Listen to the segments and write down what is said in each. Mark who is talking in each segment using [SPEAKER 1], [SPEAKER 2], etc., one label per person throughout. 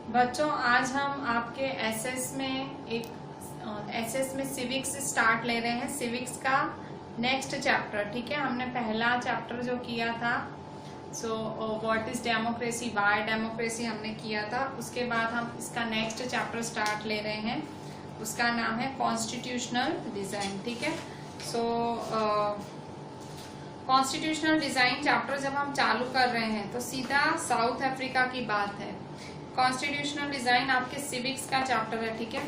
[SPEAKER 1] बच्चों, आज हम आपके एसएस में सिविक्स स्टार्ट ले रहे हैं। सिविक्स का नेक्स्ट चैप्टर, ठीक है। हमने पहला चैप्टर जो किया था what is democracy, Y democracy हमने किया था। उसके बाद हम इसका नेक्स्ट चैप्टर स्टार्ट ले रहे हैं, उसका नाम है कॉन्स्टिट्यूशनल डिजाइन, ठीक है। कॉन्स्टिट्यूशनल डिजाइन चैप्टर जब हम चालू कर रहे हैं तो सीधा साउथ अफ्रीका की बात है। कॉन्स्टिट्यूशनल डिजाइन आपके सिविक्स का चैप्टर है, ठीक है।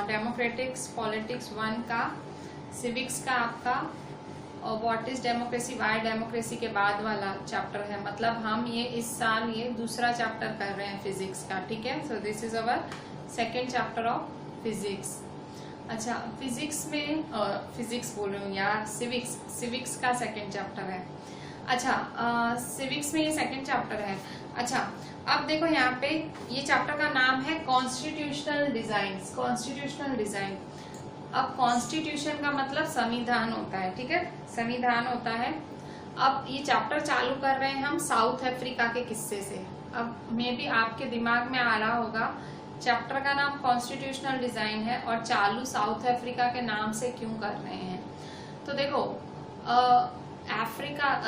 [SPEAKER 1] डेमोक्रेटिक्स पॉलिटिक्स 1 का, सिविक्स का आपका और what is democracy, Y democracy के बाद वाला चैप्टर है। मतलब हम ये इस साल ये दूसरा चैप्टर कर रहे हैं फिजिक्स का, ठीक है। So this is our second chapter of physics. अच्छा, फिजिक्स में फिजिक्स बोल रही हूँ यार, सिविक्स का सेकेंड चैप्टर है। अच्छा, सिविक्स में ये सेकेंड चैप्टर है। अच्छा, अब देखो यहाँ पे ये चैप्टर का नाम है कॉन्स्टिट्यूशनल डिजाइन। कॉन्स्टिट्यूशनल डिजाइन, अब कॉन्स्टिट्यूशन का मतलब संविधान होता है, ठीक है, संविधान होता है। अब ये चैप्टर चालू कर रहे हैं हम साउथ अफ्रीका के किस्से से। अब मे बी आपके दिमाग में आ रहा होगा चैप्टर का नाम कॉन्स्टिट्यूशनल डिजाइन है और चालू साउथ अफ्रीका के नाम से क्यों कर रहे हैं। तो देखो,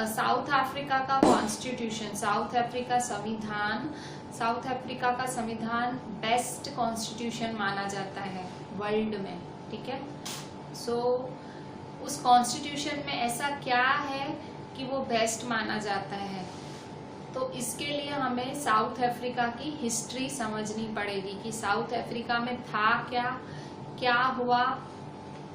[SPEAKER 1] साउथ अफ्रीका का कॉन्स्टिट्यूशन, साउथ अफ्रीका का संविधान बेस्ट कॉन्स्टिट्यूशन माना जाता है वर्ल्ड में, ठीक है। उस कॉन्स्टिट्यूशन में ऐसा क्या है कि वो बेस्ट माना जाता है, तो इसके लिए हमें साउथ अफ्रीका की हिस्ट्री समझनी पड़ेगी कि साउथ अफ्रीका में था क्या हुआ,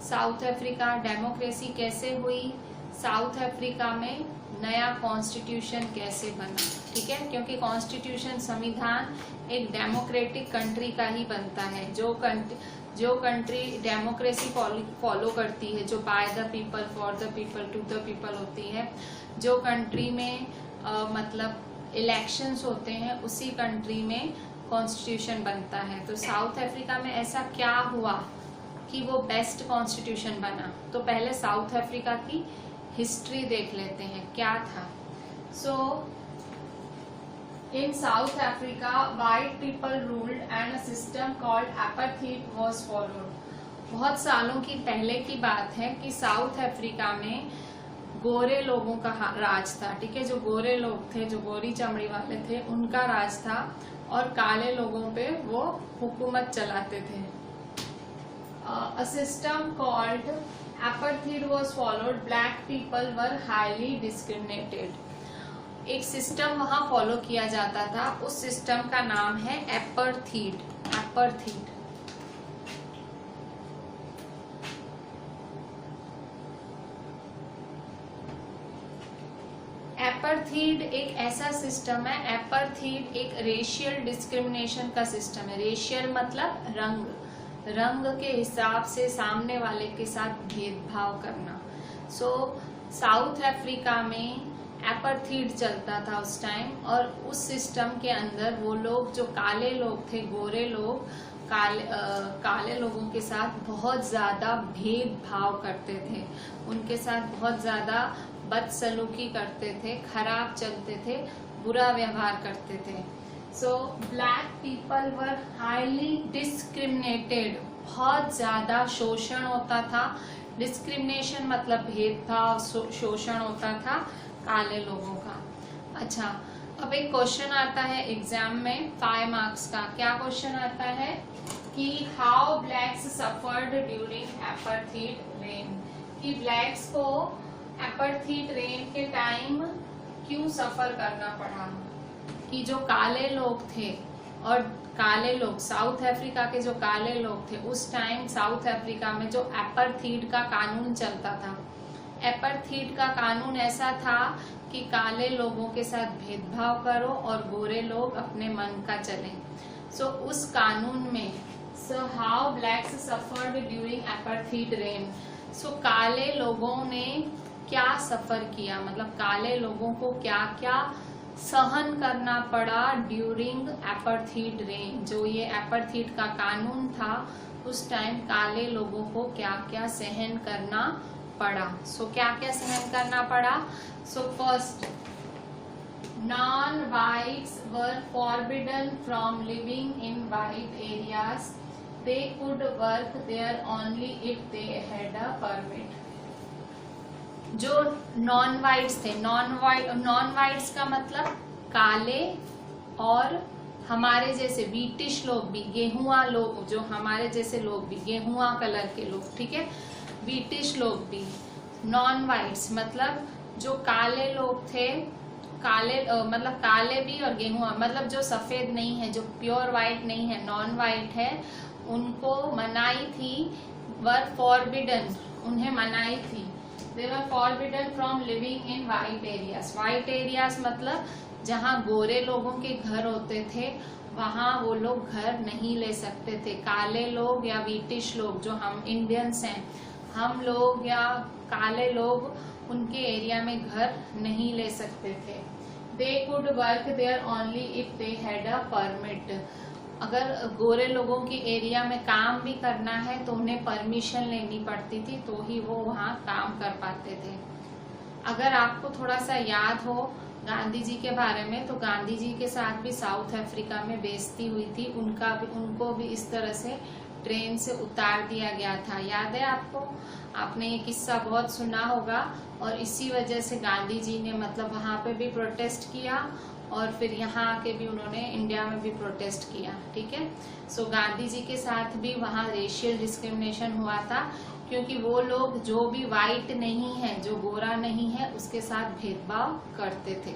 [SPEAKER 1] साउथ अफ्रीका डेमोक्रेसी कैसे हुई, साउथ अफ्रीका में नया कॉन्स्टिट्यूशन कैसे बना, ठीक है। क्योंकि कॉन्स्टिट्यूशन, संविधान एक डेमोक्रेटिक कंट्री का ही बनता है। जो कंट्री डेमोक्रेसी फॉलो करती है, जो by the people, for the people, to the people होती है, जो कंट्री में मतलब इलेक्शंस होते हैं, उसी कंट्री में कॉन्स्टिट्यूशन बनता है। तो साउथ अफ्रीका में ऐसा क्या हुआ कि वो बेस्ट कॉन्स्टिट्यूशन बना। तो पहले साउथ अफ्रीका की हिस्ट्री देख लेते हैं क्या था। In South Africa, white people ruled and a system called apartheid was followed. बहुत सालों की पहले की बात है कि साउथ अफ्रीका में गोरे लोगों का राज था, ठीक है। जो गोरे लोग थे, जो गोरी चमड़ी वाले थे, उनका राज था और काले लोगों पे वो हुकूमत चलाते थे। A system called apartheid was followed. Black people were highly discriminated. एक सिस्टम वहां फॉलो किया जाता था, उस सिस्टम का नाम है एपर्थीड। एपर्थीड एक ऐसा सिस्टम है, एपर्थीड एक रेशियल डिस्क्रिमिनेशन का सिस्टम है। रेशियल मतलब रंग के हिसाब से सामने वाले के साथ भेदभाव करना। साउथ अफ्रीका में एपर्थीड चलता था उस टाइम, और उस सिस्टम के अंदर वो लोग जो काले लोग थे, गोरे लोग काले लोगों के साथ बहुत ज्यादा भेदभाव करते थे, उनके साथ बहुत ज्यादा बदसलूकी करते थे, खराब चलते थे, बुरा व्यवहार करते थे। Black people were highly discriminated, बहुत ज्यादा शोषण होता था। डिस्क्रिमिनेशन मतलब भेदभाव, शोषण होता था काले लोगों का। अच्छा, अब एक क्वेश्चन आता है एग्जाम में 5 मार्क्स का। क्या क्वेश्चन आता है कि how blacks suffered during apartheid reign, कि ब्लैक्स को एपर्थीड रेन के टाइम क्यों सफर करना पड़ा। कि जो काले लोग थे, और काले लोग साउथ अफ्रीका के जो काले लोग थे, उस टाइम साउथ अफ्रीका में जो एपर्थीड का कानून चलता था, एपर्थीड का कानून ऐसा था कि काले लोगों के साथ भेदभाव करो और गोरे लोग अपने मन का चलें। उस कानून में how blacks suffered during apartheid reign, काले लोगों ने क्या सफर किया, मतलब काले लोगों को क्या क्या सहन करना पड़ा ड्यूरिंग एपर्थीड रेन। जो ये एपर्थीड का कानून था, उस टाइम काले लोगों को क्या क्या सहन करना पड़ा। क्या क्या सहन करना पड़ा। First, Non-whites were forbidden from living in white areas. They could work there only if they had a permit. जो नॉन वाइट्स थे, नॉन वाइट्स का मतलब काले और हमारे जैसे ब्रिटिश लोग भी, गेहुआ लोग, जो हमारे जैसे लोग भी, गेहुआ कलर के लोग, ठीक है, ब्रिटिश लोग भी। नॉन वाइट्स मतलब जो काले लोग थे, काले मतलब काले भी और गेहुआ मतलब जो सफेद नहीं है, जो प्योर वाइट नहीं है, नॉन वाइट है, उनको मनाही थी, वर फॉरबिडन, उन्हें मनाही थी, they were forbidden from living in white areas. White areas मतलब जहाँ गोरे लोगों के घर होते थे वहाँ वो लोग घर नहीं ले सकते थे। काले लोग या ब्रिटिश लोग, जो हम इंडियंस हैं, हम लोग या काले लोग उनके एरिया में घर नहीं ले सकते थे। They could work there only if they had a permit. अगर गोरे लोगों के एरिया में काम भी करना है तो उन्हें परमिशन लेनी पड़ती थी, तो ही वो वहाँ काम कर पाते थे। अगर आपको थोड़ा सा याद हो गांधी जी के बारे में, तो गांधी जी के साथ भी साउथ अफ्रीका में बेइज्जती हुई थी, उनको भी इस तरह से ट्रेन से उतार दिया गया था। याद है आपको? आपने ये किस्सा बहुत सुना होगा। और इसी वजह से गांधी जी ने मतलब वहाँ पे भी प्रोटेस्ट किया और फिर यहाँ आके भी उन्होंने इंडिया में भी प्रोटेस्ट किया, ठीक है। सो गांधी जी के साथ भी वहाँ रेशियल डिस्क्रिमिनेशन हुआ था, क्योंकि वो लोग जो भी वाइट नहीं है, जो गोरा नहीं है, उसके साथ भेदभाव करते थे।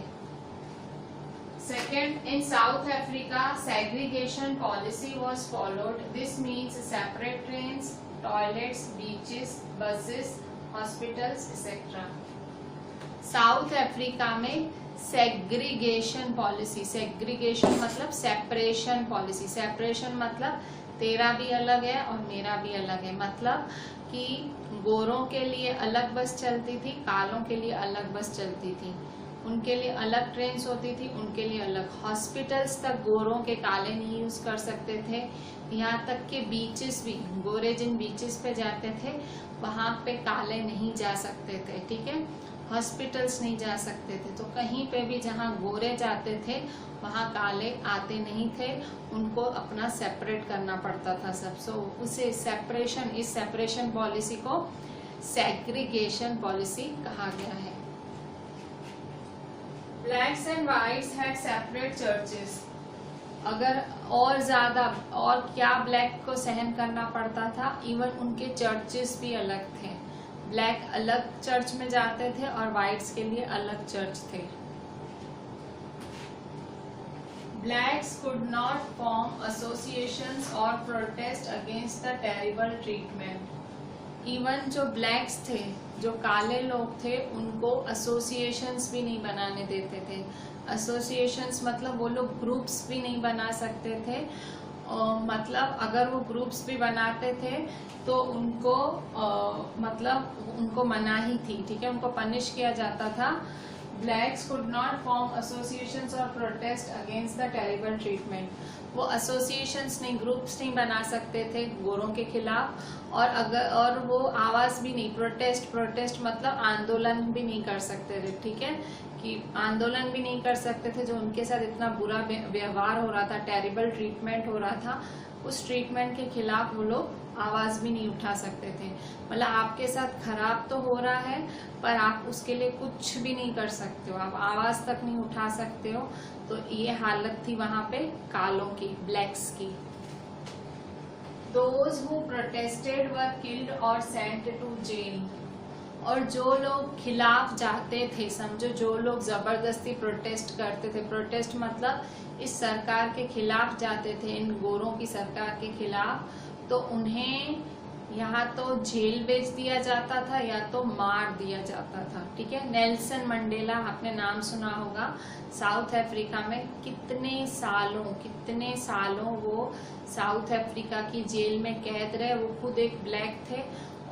[SPEAKER 1] Second, in South Africa, segregation policy was followed. This means separate trains, toilets, beaches, buses, hospitals, etc. South Africa में सेग्रीगेशन पॉलिसी, सेग्रीगेशन मतलब सेपरेशन पॉलिसी, सेपरेशन मतलब तेरा भी अलग है और मेरा भी अलग है, मतलब कि गोरों के लिए अलग बस चलती थी, कालों के लिए अलग बस चलती थी, उनके लिए अलग ट्रेन्स होती थी, उनके लिए अलग। हॉस्पिटल्स तक गोरों के काले नहीं यूज कर सकते थे, यहाँ तक कि बीचेस भी, गोरे जिन बीचेस पे जाते थे वहाँ पे काले नहीं जा सकते थे, ठीक है। हॉस्पिटल्स नहीं जा सकते थे, तो कहीं पे भी जहाँ गोरे जाते थे वहाँ काले आते नहीं थे, उनको अपना सेपरेट करना पड़ता था सब। सो उसे सेपरेशन, इस सेपरेशन पॉलिसी को सेग्रीगेशन पॉलिसी कहा गया है। Blacks and whites had separate churches. अगर और ज्यादा और क्या ब्लैक को सहन करना पड़ता था, इवन उनके चर्चेस भी अलग थे। ब्लैक अलग चर्च में जाते थे और वाइट्स के लिए अलग चर्च थे। Blacks could not form associations or protest against the terrible treatment. Even जो ब्लैक्स थे, जो काले लोग थे, उनको एसोसिएशंस भी नहीं बनाने देते थे। एसोसिएशंस मतलब वो लोग ग्रुप्स भी नहीं बना सकते थे, मतलब अगर वो ग्रुप्स भी बनाते थे तो उनको मतलब उनको मनाही थी, ठीक है, उनको पनिश किया जाता था। Blacks could not form associations or protest against the terrible treatment. वो एसोसिएशंस नहीं, ग्रुप्स नहीं बना सकते थे गोरों के खिलाफ, और वो आवाज भी नहीं, प्रोटेस्ट मतलब आंदोलन भी नहीं कर सकते थे, ठीक है, कि आंदोलन भी नहीं कर सकते थे। जो उनके साथ इतना बुरा व्यवहार हो रहा था, टेरिबल ट्रीटमेंट हो रहा था, उस ट्रीटमेंट के खिलाफ वो लोग आवाज भी नहीं उठा सकते थे। मतलब आपके साथ खराब तो हो रहा है पर आप उसके लिए कुछ भी नहीं कर सकते हो, आप आवाज तक नहीं उठा सकते हो। तो ये हालत थी वहां पे कालों की, ब्लैक्स की। Those who protested were killed or sent to jail. और जो लोग खिलाफ जाते थे, समझो जो लोग जबरदस्ती प्रोटेस्ट करते थे, प्रोटेस्ट मतलब इस सरकार के खिलाफ जाते थे, इन गोरों की सरकार के खिलाफ, तो उन्हें यहाँ तो जेल भेज दिया जाता था या तो मार दिया जाता था, ठीक है। नेल्सन मंडेला, आपने नाम सुना होगा, साउथ अफ्रीका में कितने सालों वो साउथ अफ्रीका की जेल में कैद रहे। वो खुद एक ब्लैक थे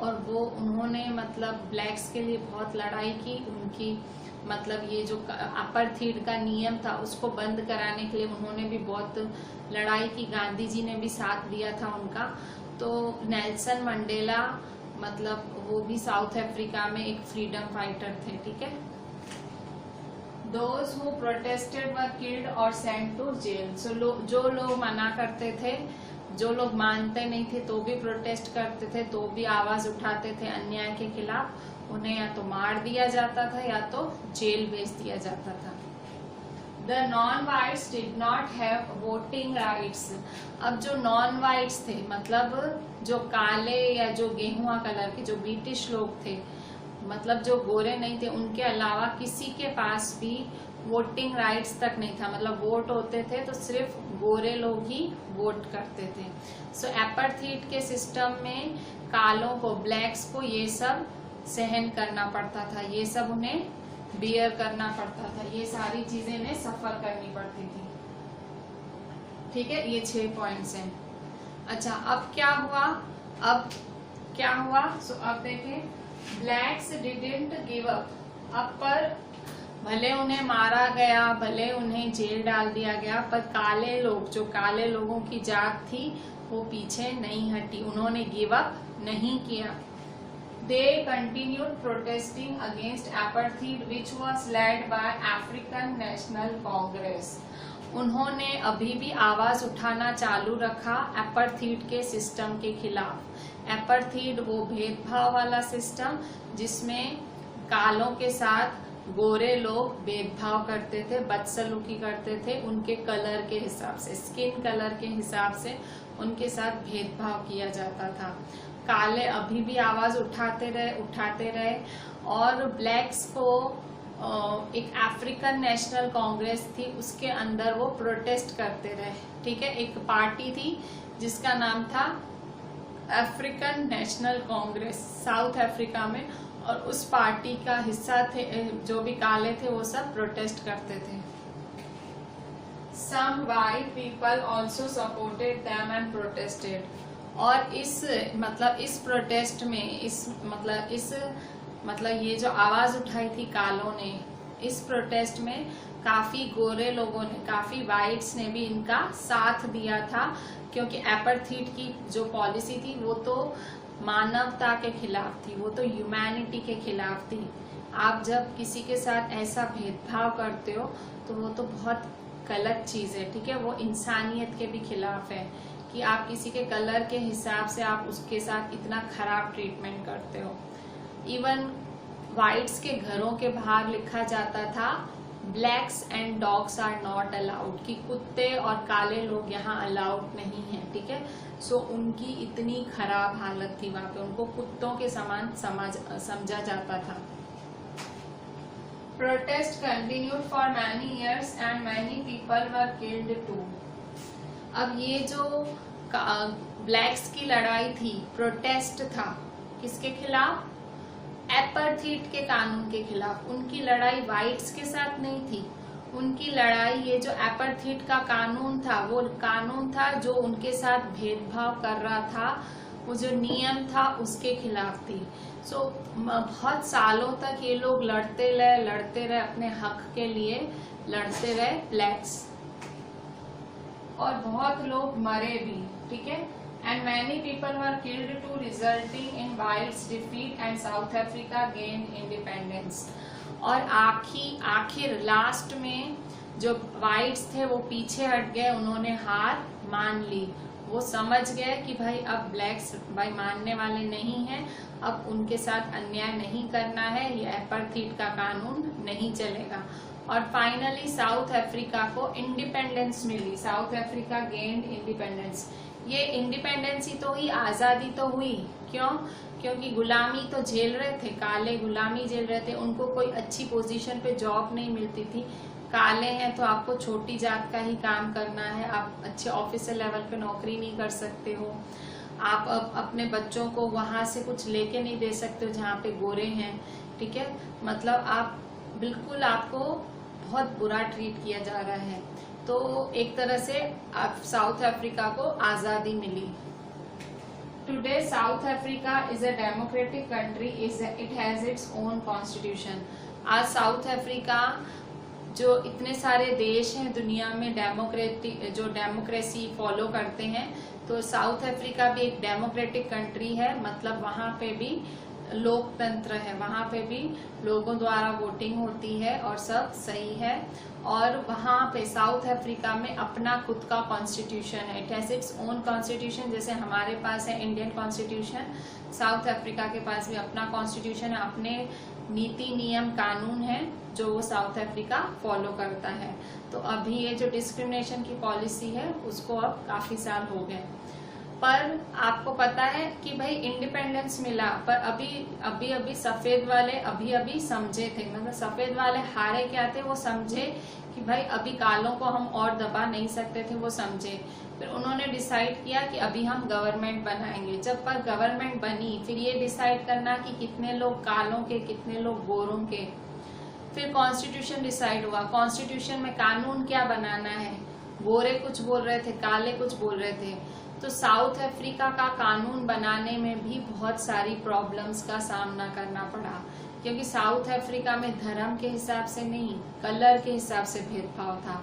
[SPEAKER 1] और वो उन्होंने मतलब ब्लैक्स के लिए बहुत लड़ाई की। उनकी मतलब ये जो अपार्थाइड का नियम था उसको बंद कराने के लिए उन्होंने भी बहुत लड़ाई की, गांधी जी ने भी साथ दिया था उनका। तो नेल्सन मंडेला मतलब वो भी साउथ अफ्रीका में एक फ्रीडम फाइटर थे, ठीक है। Those who protested were killed or sent to jail. So जो लोग मना करते थे, जो लोग मानते नहीं थे तो भी प्रोटेस्ट करते थे, तो भी आवाज उठाते थे अन्याय के खिलाफ, उन्हें या तो मार दिया जाता था या तो जेल भेज दिया जाता था। The non-whites did not have voting rights. अब जो नॉन वाइट्स थे, मतलब जो काले या जो गेहुआ कलर के जो ब्रिटिश लोग थे, मतलब जो गोरे नहीं थे, उनके अलावा किसी के पास भी वोटिंग राइट्स तक नहीं था। मतलब वोट होते थे तो सिर्फ गोरे लोग ही वोट करते थे। सो एपार्थाइड के सिस्टम में कालों को, ब्लैक्स को ये सब सहन करना पड़ता था, ये सब उन्हें बियर करना पड़ता था, ये सारी चीजें इन्हें सफर करनी पड़ती थी। ठीक है, ये 6 पॉइंट्स हैं। अच्छा, अब क्या हुआ? सो अब देखें, ब्लैक्स डिडंट गिव अप। अब पर भले उन्हें मारा गया, भले उन्हें जेल डाल दिया गया, पर काले लोग, जो काले लोगों की जात थी, वो पीछे नहीं हटी, उन्होंने गिव अप नहीं किया। They continued protesting against apartheid, which was led by African National Congress. उन्होंने अभी भी आवाज उठाना चालू रखा एपार्थाइड के सिस्टम के खिलाफ। एपार्थाइड वो भेदभाव वाला सिस्टम जिसमें कालों के साथ गोरे लोग भेदभाव करते थे, बदसलूकी करते थे, उनके कलर के हिसाब से, स्किन कलर के हिसाब से उनके साथ भेदभाव किया जाता था। काले अभी भी आवाज उठाते रहे और ब्लैक्स को एक अफ्रीकन नेशनल कांग्रेस थी, उसके अंदर वो प्रोटेस्ट करते रहे। ठीक है, एक पार्टी थी जिसका नाम था African national Congress, south Africa में, और उस पार्टी का हिस्सा थे जो भी काले थे, वो सब प्रोटेस्ट करते थे। Some white people also supported them and protested. और इस प्रोटेस्ट में ये जो आवाज उठाई थी कालों ने, इस प्रोटेस्ट में काफी गोरे लोगों ने, काफी वाइट्स ने भी इनका साथ दिया था, क्योंकि एपार्थाइड की जो पॉलिसी थी वो तो मानवता के खिलाफ थी, वो तो ह्यूमैनिटी के खिलाफ थी। आप जब किसी के साथ ऐसा भेदभाव करते हो तो वो तो बहुत गलत चीज है। ठीक है, वो इंसानियत के भी खिलाफ है कि आप किसी के कलर के हिसाब से आप उसके साथ इतना खराब ट्रीटमेंट करते हो। इवन वाइट्स के घरों के बाहर लिखा जाता था, blacks and dogs are not allowed, कि कुत्ते और काले लोग यहाँ अलाउड नहीं है। ठीक है, सो उनकी इतनी खराब हालत थी वहां पे, उनको कुत्तों के समान समझा जाता था। Protest continued for many years and many people were killed too. अब ये जो ब्लैक्स की लड़ाई थी, प्रोटेस्ट था किसके खिलाफ? एपार्थाइड के कानून के खिलाफ। उनकी लड़ाई वाइट्स के साथ नहीं थी, उनकी लड़ाई ये जो एपार्थाइड का कानून था, वो कानून था जो उनके साथ भेदभाव कर रहा था, वो जो नियम था उसके खिलाफ थी। सो बहुत सालों तक ये लोग लड़ते रहे अपने हक के लिए, लड़ते रहे ब्लैक्स, और बहुत लोग मरे भी। ठीक है, and many people were killed too, resulting in whites defeat and South Africa gain independence. और आखिर लास्ट में जो वाइट्स थे वो पीछे हट गए, उन्होंने हार मान ली। वो समझ गए कि भाई अब ब्लैक्स भाई मानने वाले नहीं हैं, अब उनके साथ अन्याय नहीं करना है, ये एपार्थाइड का कानून नहीं चलेगा। और फाइनली साउथ अफ्रीका को इंडिपेंडेंस मिली, साउथ अफ्रीका गेन्ड इंडिपेंडेंस। ये इंडिपेंडेंस ही तो हुई, आजादी तो हुई। क्यों? क्योंकि गुलामी तो झेल रहे थे, काले गुलामी झेल रहे थे, उनको कोई अच्छी पोजीशन पे जॉब नहीं मिलती थी। काले हैं तो आपको छोटी जात का ही काम करना है, आप अच्छे ऑफिसर लेवल पे नौकरी नहीं कर सकते हो, आप अपने बच्चों को वहां से कुछ लेके नहीं दे सकते हो जहाँ पे गोरे हैं। ठीक है, मतलब आप बिल्कुल, आपको बहुत बुरा ट्रीट किया जा रहा है। तो एक तरह से साउथ अफ्रीका को आजादी मिली। Today South Africa is a democratic country, it has its own constitution. आज साउथ अफ्रीका, जो इतने सारे देश हैं दुनिया में जो डेमोक्रेसी फॉलो करते हैं, तो साउथ अफ्रीका भी एक डेमोक्रेटिक कंट्री है। मतलब वहाँ पे भी लोकतंत्र है, वहाँ पे भी लोगों द्वारा वोटिंग होती है और सब सही है। और वहाँ पे साउथ अफ्रीका में अपना खुद का कॉन्स्टिट्यूशन है, it has its own constitution. जैसे हमारे पास है इंडियन कॉन्स्टिट्यूशन, साउथ अफ्रीका के पास भी अपना कॉन्स्टिट्यूशन है, अपने नीति नियम कानून है जो वो साउथ अफ्रीका फॉलो करता है। तो अभी ये जो डिस्क्रिमिनेशन की पॉलिसी है उसको अब काफी साल हो गए। पर आपको पता है कि भाई इंडिपेंडेंस मिला, पर अभी सफेद वाले अभी समझे थे, मतलब सफेद वाले हारे क्या थे, वो समझे कि भाई अभी कालों को हम और दबा नहीं सकते थे, वो समझे। फिर उन्होंने डिसाइड किया कि अभी हम गवर्नमेंट बनाएंगे। जब पर गवर्नमेंट बनी, फिर ये डिसाइड करना कि कितने लोग कालों के, कितने लोग गोरों के। फिर कॉन्स्टिट्यूशन डिसाइड हुआ, कॉन्स्टिट्यूशन में कानून क्या बनाना है, गोरे कुछ बोल रहे थे, काले कुछ बोल रहे थे। तो साउथ अफ्रीका का कानून बनाने में भी बहुत सारी प्रॉब्लम्स का सामना करना पड़ा, क्योंकि साउथ अफ्रीका में धर्म के हिसाब से नहीं, कलर के हिसाब से भेदभाव था।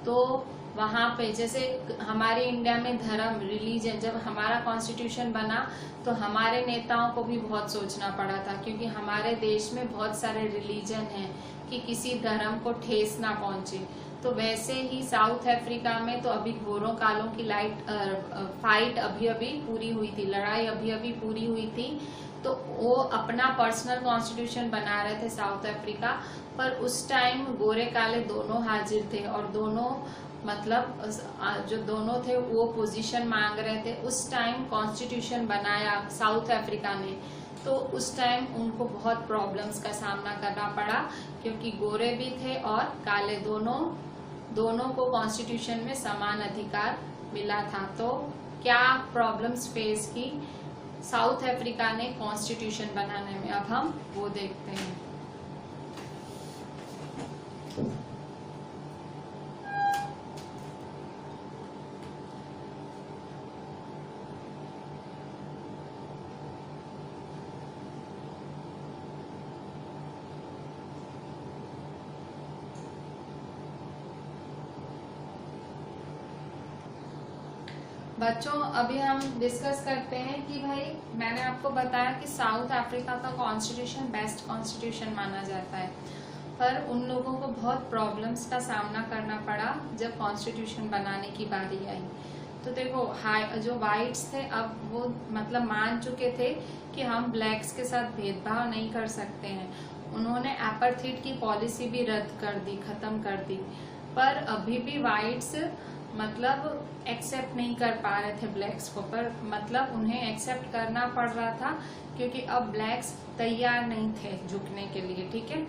[SPEAKER 1] तो वहाँ पे जैसे हमारे इंडिया में धर्म, रिलीजन, जब हमारा कॉन्स्टिट्यूशन बना तो हमारे नेताओं को भी बहुत सोचना पड़ा था, क्योंकि हमारे देश में बहुत सारे रिलीजन हैं कि किसी धर्म को ठेस ना पहुंचे। तो वैसे ही साउथ अफ्रीका में तो अभी गोरों कालों की फाइट अभी पूरी हुई थी, लड़ाई अभी पूरी हुई थी। तो वो अपना पर्सनल कॉन्स्टिट्यूशन बना रहे थे साउथ अफ्रीका, पर उस टाइम गोरे काले दोनों हाजिर थे और दोनों मतलब जो दोनों थे वो पोजीशन मांग रहे थे। उस टाइम कॉन्स्टिट्यूशन बनाया साउथ अफ्रीका ने, तो उस टाइम उनको बहुत प्रॉब्लम्स का सामना करना पड़ा, क्योंकि गोरे भी थे और काले दोनों को कॉन्स्टिट्यूशन में समान अधिकार मिला था। तो क्या प्रॉब्लम्स फेस की साउथ अफ्रीका ने कॉन्स्टिट्यूशन बनाने में, अब हम वो देखते हैं। बच्चों अभी हम डिस्कस करते हैं कि भाई मैंने आपको बताया कि साउथ अफ्रीका का कॉन्स्टिट्यूशन बेस्ट कॉन्स्टिट्यूशन माना जाता है, पर उन लोगों को बहुत प्रॉब्लम्स का सामना करना पड़ा जब कॉन्स्टिट्यूशन बनाने की बारी आई। तो देखो जो वाइट्स थे अब वो मतलब मान चुके थे कि हम ब्लैक्स के साथ भेदभाव नहीं कर सकते हैं। उन्होंने एपार्थीड की पॉलिसी भी रद्द कर दी, खत्म कर दी, पर अभी भी वाइट्स मतलब एक्सेप्ट नहीं कर पा रहे थे ब्लैक्स को, पर मतलब उन्हें एक्सेप्ट करना पड़ रहा था क्योंकि अब ब्लैक्स तैयार नहीं थे झुकने के लिए, ठीक है।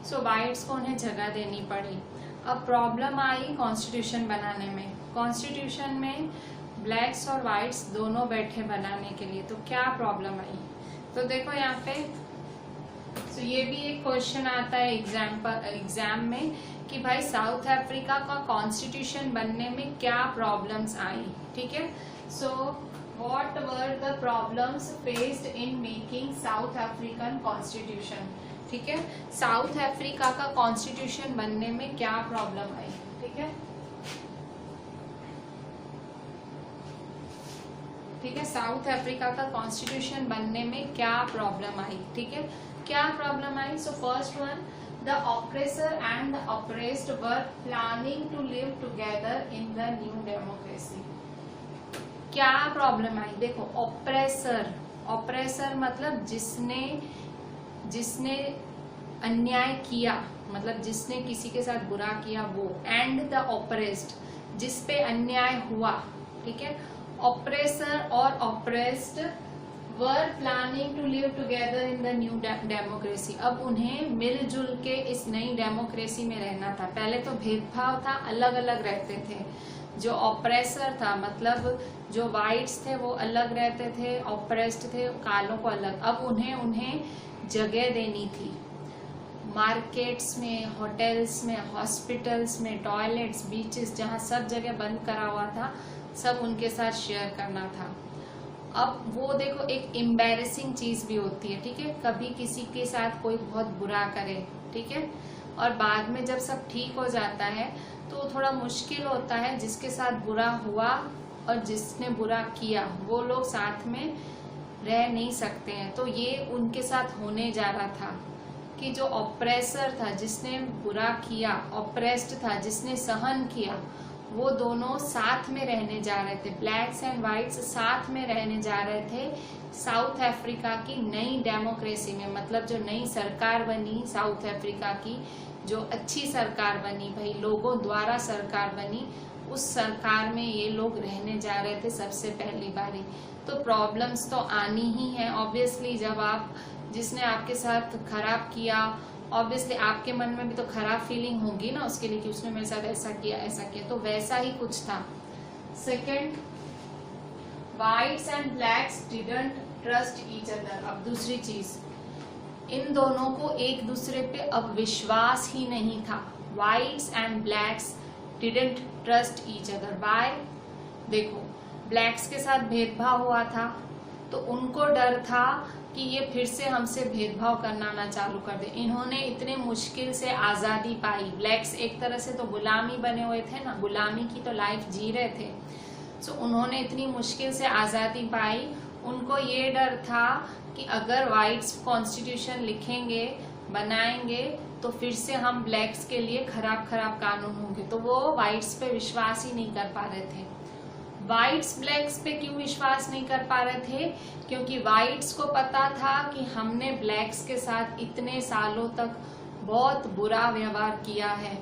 [SPEAKER 1] सो वाइट्स को उन्हें जगह देनी पड़ी। अब प्रॉब्लम आई कॉन्स्टिट्यूशन बनाने में। कॉन्स्टिट्यूशन में ब्लैक्स और वाइट्स दोनों बैठे बनाने के लिए, तो क्या प्रॉब्लम आई, तो देखो यहाँ पे तो ये भी एक क्वेश्चन आता है एग्जाम में कि भाई साउथ अफ्रीका का कॉन्स्टिट्यूशन बनने में क्या प्रॉब्लम्स आई, ठीक है। So what were the problems faced in making south African constitution, ठीक है। साउथ अफ्रीका का कॉन्स्टिट्यूशन बनने में क्या प्रॉब्लम आई, ठीक है, ठीक है। साउथ अफ्रीका का कॉन्स्टिट्यूशन बनने में क्या प्रॉब्लम आई, ठीक है, क्या प्रॉब्लम आई। So first one, the oppressor and the oppressed were planning to live together in the new democracy. क्या प्रॉब्लम आई, देखो ऑप्रेसर मतलब जिसने अन्याय किया, मतलब जिसने किसी के साथ बुरा किया वो, एंड द ऑप्रेस्ड जिस पे अन्याय हुआ, ठीक है। ऑप्रेसर और oppressed were planning to live together in the new democracy. अब उन्हें मिलजुल के इस नई डेमोक्रेसी में रहना था। पहले तो भेदभाव था, अलग अलग रहते थे। जो ऑप्रेसर था मतलब जो वाइट्स थे वो अलग रहते थे, ऑप्रेस्ड थे कालों को अलग। अब उन्हें जगह देनी थी, मार्केट्स में, होटल्स में, हॉस्पिटल्स में, टॉयलेट्स, बीचेस, जहाँ सब जगह बंद करा हुआ था, सब उनके साथ शेयर करना था। अब वो देखो एक एम्बैरेसिंग चीज भी होती है, ठीक है, कभी किसी के साथ कोई बहुत बुरा करे, ठीक है, और बाद में जब सब ठीक हो जाता है तो थोड़ा मुश्किल होता है जिसके साथ बुरा हुआ और जिसने बुरा किया वो लोग साथ में रह नहीं सकते हैं। तो ये उनके साथ होने जा रहा था कि जो ऑप्रेसर था, जिसने बुरा किया, ऑप्रेस्ड था, जिसने सहन किया, वो दोनों साथ में रहने जा रहे थे। ब्लैक्स एंड व्हाइट्स साथ में रहने जा रहे थे साउथ अफ्रीका की नई डेमोक्रेसी में। मतलब जो नई सरकार बनी साउथ अफ्रीका की, जो अच्छी सरकार बनी भाई, लोगों द्वारा सरकार बनी, उस सरकार में ये लोग रहने जा रहे थे सबसे पहली बारी। तो प्रॉब्लम्स तो आनी ही है ऑब्वियसली। जब आप, जिसने आपके साथ खराब किया, ऑब्वियसली आपके मन में भी तो खराब फीलिंग होगी ना उसके लिए कि उसने मेरे साथ ऐसा किया ऐसा किया। तो वैसा ही कुछ था। Second, whites and blacks didn't trust each other. अब दूसरी चीज, इन दोनों को एक दूसरे पे अब विश्वास ही नहीं था। Whites and blacks didn't trust each other. बाय, देखो ब्लैक्स के साथ भेदभाव हुआ था तो उनको डर था कि ये फिर से हमसे भेदभाव करना ना चालू कर दे। इन्होंने इतने मुश्किल से आजादी पाई। ब्लैक्स एक तरह से तो गुलामी बने हुए थे ना, गुलामी की तो लाइफ जी रहे थे। सो उन्होंने इतनी मुश्किल से आजादी पाई। उनको ये डर था कि अगर व्हाइट्स कॉन्स्टिट्यूशन लिखेंगे, बनाएंगे, तो फिर से हम ब्लैक्स के लिए खराब खराब कानून होंगे। तो वो व्हाइट्स पे विश्वास ही नहीं कर पा रहे थे। व्हाइट्स ब्लैक्स पे क्यों विश्वास नहीं कर पा रहे थे? क्योंकि व्हाइट्स को पता था कि हमने ब्लैक्स के साथ इतने सालों तक बहुत बुरा व्यवहार किया है,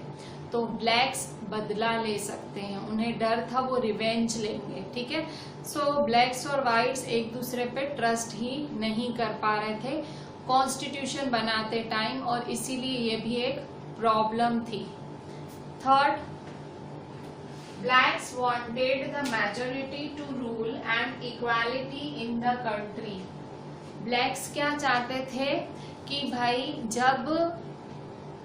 [SPEAKER 1] तो ब्लैक्स बदला ले सकते हैं। उन्हें डर था वो रिवेंज लेंगे। ठीक है, सो ब्लैक्स और व्हाइट्स एक दूसरे पे ट्रस्ट ही नहीं कर पा रहे थे कॉन्स्टिट्यूशन बनाते टाइम, और इसीलिए ये भी एक प्रॉब्लम थी। Third, blacks wanted the majority to rule and equality in the country। blacks क्या चाहते थे कि भाई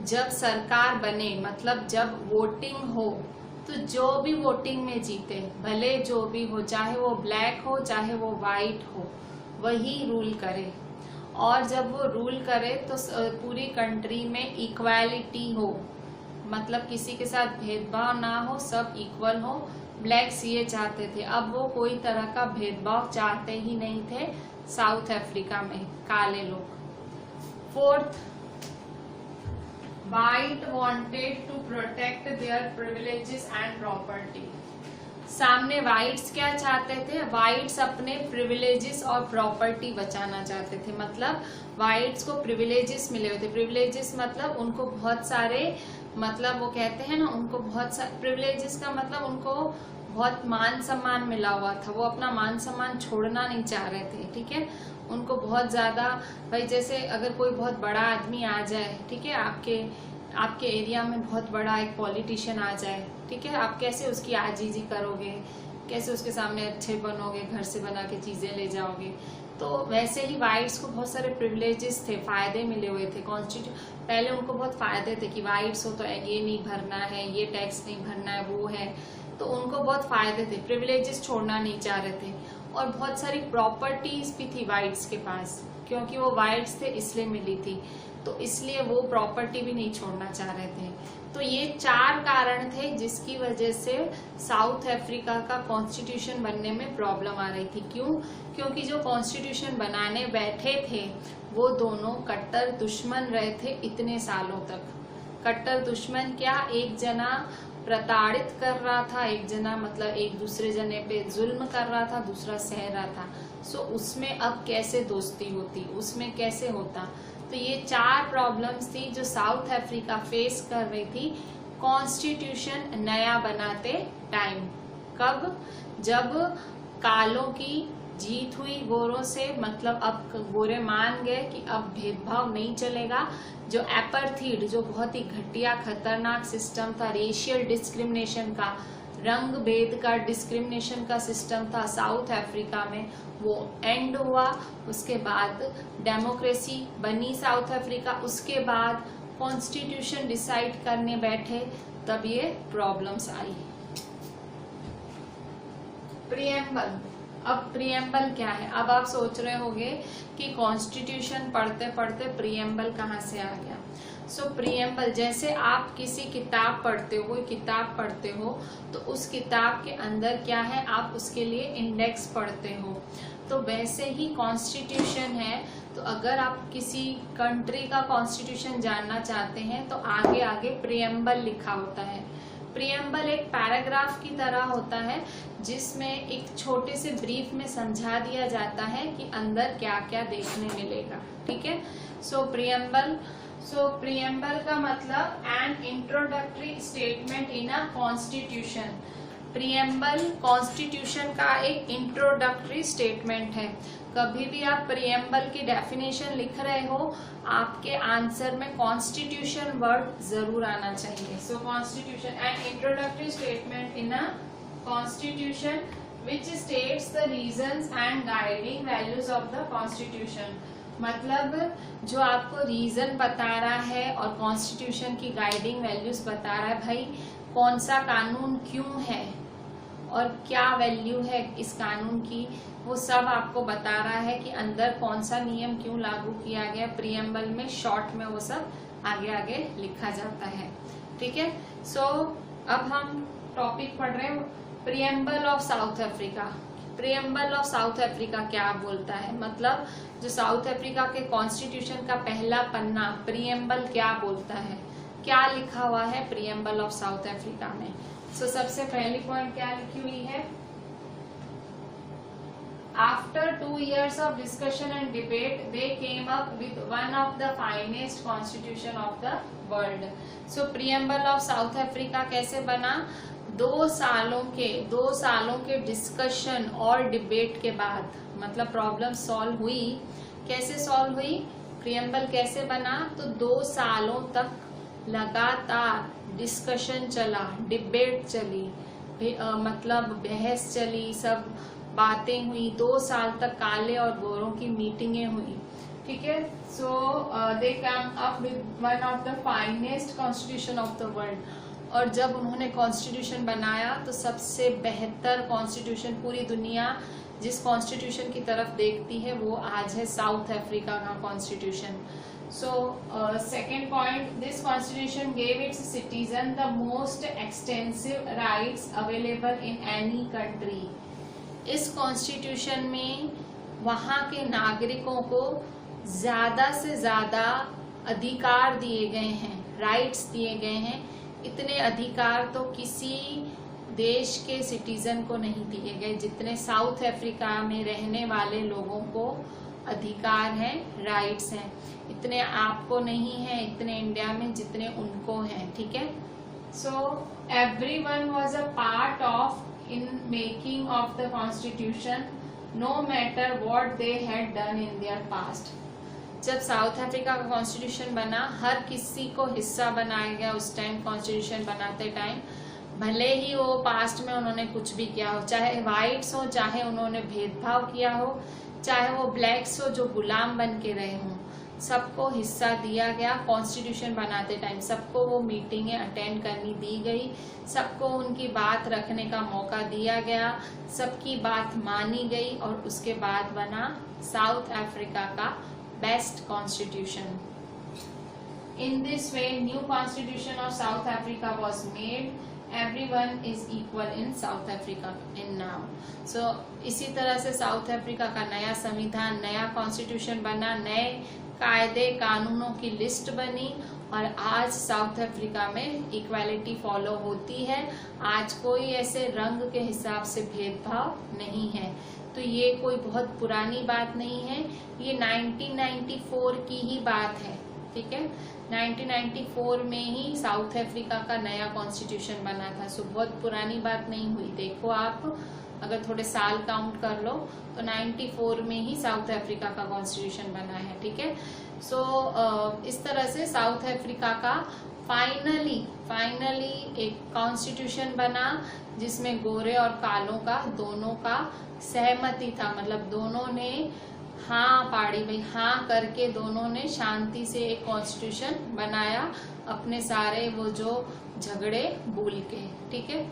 [SPEAKER 1] जब सरकार बने, मतलब जब वोटिंग हो, तो जो भी वोटिंग में जीते, भले जो भी हो, चाहे वो ब्लैक हो चाहे वो वाइट हो, वही रूल करे। और जब वो रूल करे तो पूरी कंट्री में इक्वालिटी हो, मतलब किसी के साथ भेदभाव ना हो, सब इक्वल हो। ब्लैक्स ये चाहते थे। अब वो कोई तरह का भेदभाव चाहते ही नहीं थे साउथ अफ्रीका में काले लोग। Fourth, white wanted to protect their privileges and property. सामने व्हाइट्स क्या चाहते थे? व्हाइट्स अपने प्रिविलेजेस और प्रॉपर्टी बचाना चाहते थे। मतलब व्हाइट्स को प्रिविलेजेस मिले हुए थे। प्रिविलेजेस मतलब उनको बहुत सारे, मतलब वो कहते हैं ना, उनको बहुत सारे प्रिविलेजेस का मतलब उनको बहुत मान सम्मान मिला हुआ था। वो अपना मान सम्मान छोड़ना नहीं चाह रहे थे। ठीक है, उनको बहुत ज्यादा, भाई जैसे अगर कोई बहुत बड़ा आदमी आ जाए, ठीक है, आपके एरिया में बहुत बड़ा एक पॉलिटिशियन आ जाए, ठीक है, आप कैसे उसकी आजीजी करोगे, कैसे उसके सामने अच्छे बनोगे, घर से बना के चीजें ले जाओगे। तो वैसे ही व्हाइट्स को बहुत सारे प्रिविलेजेस थे, फायदे मिले हुए थे। पहले उनको बहुत फायदे थे कि व्हाइट्स हो तो ये नहीं भरना है, ये टैक्स नहीं भरना है, वो है, तो उनको बहुत फायदे थे। प्रिविलेजेस छोड़ना नहीं चाह रहे थे। और बहुत सारी प्रॉपर्टीज भी थी व्हाइट्स के पास, क्योंकि वो व्हाइट्स थे इसलिए मिली थी, तो इसलिए वो प्रॉपर्टी भी नहीं छोड़ना चाह रहे थे। तो ये 4 कारण थे जिसकी वजह से साउथ अफ्रीका का कॉन्स्टिट्यूशन बनने में प्रॉब्लम आ रही थी। क्यों? क्योंकि जो कॉन्स्टिट्यूशन बनाने बैठे थे वो दोनों कट्टर दुश्मन रहे थे इतने सालों तक। कट्टर दुश्मन क्या? एक जना प्रताड़ित कर रहा था, एक जना मतलब एक दूसरे जने पे जुल्म कर रहा था, दूसरा सह रहा था। सो उसमें अब कैसे दोस्ती होती, उसमें कैसे होता? तो ये 4 प्रॉब्लम्स थी जो साउथ अफ्रीका फेस कर रही थी कॉन्स्टिट्यूशन नया बनाते टाइम। कब? जब कालों की जीत हुई गोरों से, मतलब अब गोरे मान गए कि अब भेदभाव नहीं चलेगा। जो एपार्थीड, जो बहुत ही घटिया खतरनाक सिस्टम था रेशियल डिस्क्रिमिनेशन का, रंग भेद का डिस्क्रिमिनेशन का सिस्टम था साउथ अफ्रीका में, वो एंड हुआ। उसके बाद डेमोक्रेसी बनी साउथ अफ्रीका। उसके बाद कॉन्स्टिट्यूशन डिसाइड करने बैठे, तब ये प्रॉब्लम्स आई। प्रीएम्बल। अब प्रीएम्बल क्या है? अब आप सोच रहे होंगे कि कॉन्स्टिट्यूशन पढ़ते पढ़ते प्रीएम्बल कहाँ से आ गया। सो प्रियम्बल, जैसे आप किसी किताब पढ़ते हो, कोई किताब पढ़ते हो, तो उस किताब के अंदर क्या है, आप उसके लिए इंडेक्स पढ़ते हो। तो वैसे ही कॉन्स्टिट्यूशन है। तो अगर आप किसी कंट्री का कॉन्स्टिट्यूशन जानना चाहते हैं तो आगे आगे प्रियम्बल लिखा होता है। प्रियम्बल एक पैराग्राफ की तरह होता है जिसमें एक छोटे से ब्रीफ में समझा दिया जाता है कि अंदर क्या क्या देखने मिलेगा। ठीक है। सो प्रियम्बल का मतलब N introductory statement in a constitution. Preamble constitution का एक इंट्रोडक्टरी स्टेटमेंट है। कभी भी आप प्रियम्बल की डेफिनेशन लिख रहे हो, आपके आंसर में कॉन्स्टिट्यूशन वर्ड जरूर आना चाहिए। So constitution and introductory statement in a constitution which states the reasons and guiding values of the constitution. मतलब जो आपको रीजन बता रहा है और कॉन्स्टिट्यूशन की गाइडिंग वैल्यूज बता रहा है, भाई कौन सा कानून क्यों है और क्या वैल्यू है इस कानून की, वो सब आपको बता रहा है कि अंदर कौन सा नियम क्यों लागू किया गया। प्रियम्बल में शॉर्ट में वो सब आगे आगे लिखा जाता है। ठीक है। सो अब हम टॉपिक पढ़ रहे हैं preamble of south Africa. Preamble of south Africa क्या बोलता है, मतलब जो साउथ अफ्रीका के कॉन्स्टिट्यूशन का पहला पन्ना प्रियम्बल क्या बोलता है, क्या लिखा हुआ है प्रियम्बल ऑफ साउथ अफ्रीका में। सो सबसे पहली पॉइंट क्या लिखी हुई है, after 2 years of discussion and debate they came up with one of the finest constitution of the world. So preamble of South Africa कैसे बना, 2 सालों के डिस्कशन और डिबेट के बाद, मतलब प्रॉब्लम सॉल्व हुई। कैसे सॉल्व हुई, प्रियम्बल कैसे बना, तो 2 सालों तक लगातार डिस्कशन चला, डिबेट चली, मतलब बहस चली, सब बातें हुई। 2 साल तक काले और गोरों की मीटिंगें हुई। ठीक है। So they come up with one of the finest constitution of the world. और जब उन्होंने कॉन्स्टिट्यूशन बनाया तो सबसे बेहतर कॉन्स्टिट्यूशन, पूरी दुनिया जिस कॉन्स्टिट्यूशन की तरफ देखती है वो आज है साउथ अफ्रीका का constitution. So second point, this constitution gave its citizen the most extensive rights available in any country. इस कॉन्स्टिट्यूशन में वहाँ के नागरिकों को ज्यादा से ज्यादा अधिकार दिए गए हैं, राइट्स दिए गए हैं। इतने अधिकार तो किसी देश के सिटीजन को नहीं दिए गए जितने साउथ अफ्रीका में रहने वाले लोगों को अधिकार हैं, राइट्स हैं। इतने आपको नहीं है, इतने इंडिया में जितने उनको हैं। ठीक है। So everyone was a part of in making of the constitution, no matter what they had done in their past. जब साउथ अफ्रीका का कॉन्स्टिट्यूशन बना, हर किसी को हिस्सा बनाया गया उस टाइम कॉन्स्टिट्यूशन बनाते टाइम, भले ही वो पास्ट में उन्होंने कुछ भी किया हो, चाहे वाइट्स हो, चाहे उन्होंने भेदभाव किया हो, चाहे वो ब्लैक्स हो जो गुलाम बन के रहे हों, सबको हिस्सा दिया गया कॉन्स्टिट्यूशन बनाते टाइम। सबको वो मीटिंगें अटेंड करनी दी गई, सबको उनकी बात रखने का मौका दिया गया, सबकी बात मानी गई और उसके बाद बना साउथ अफ्रीका का best constitution. In this way new constitution of south Africa was made, everyone is equal in South Africa in now. So इसी तरह से साउथ अफ्रीका का नया संविधान, नया कॉन्स्टिट्यूशन बना, नए कायदे कानूनों की लिस्ट बनी और आज साउथ अफ्रीका में इक्वालिटी फॉलो होती है। आज कोई ऐसे रंग के हिसाब से भेदभाव नहीं है। तो ये कोई बहुत पुरानी बात नहीं है, ये 1994 की ही बात है। ठीक है। 1994 में ही साउथ अफ्रीका का नया कॉन्स्टिट्यूशन बना था। सो बहुत पुरानी बात नहीं हुई। देखो आप अगर थोड़े साल काउंट कर लो तो 94 में ही साउथ अफ्रीका का कॉन्स्टिट्यूशन बना है। ठीक है। सो इस तरह से साउथ अफ्रीका का फाइनली एक कॉन्स्टिट्यूशन बना जिसमें गोरे और कालों का दोनों का सहमति था, मतलब दोनों ने हाँ पाड़ी, भाई हाँ करके दोनों ने शांति से एक कॉन्स्टिट्यूशन बनाया, अपने सारे वो जो झगड़े भूल के। ठीक है।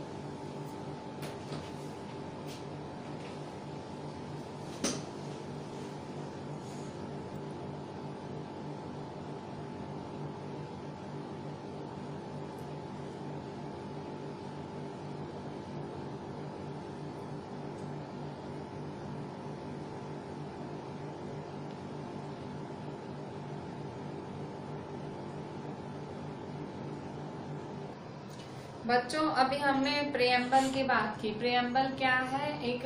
[SPEAKER 1] बच्चों अभी हमने प्रेएम्बल की बात की। प्रेएम्बल क्या है? एक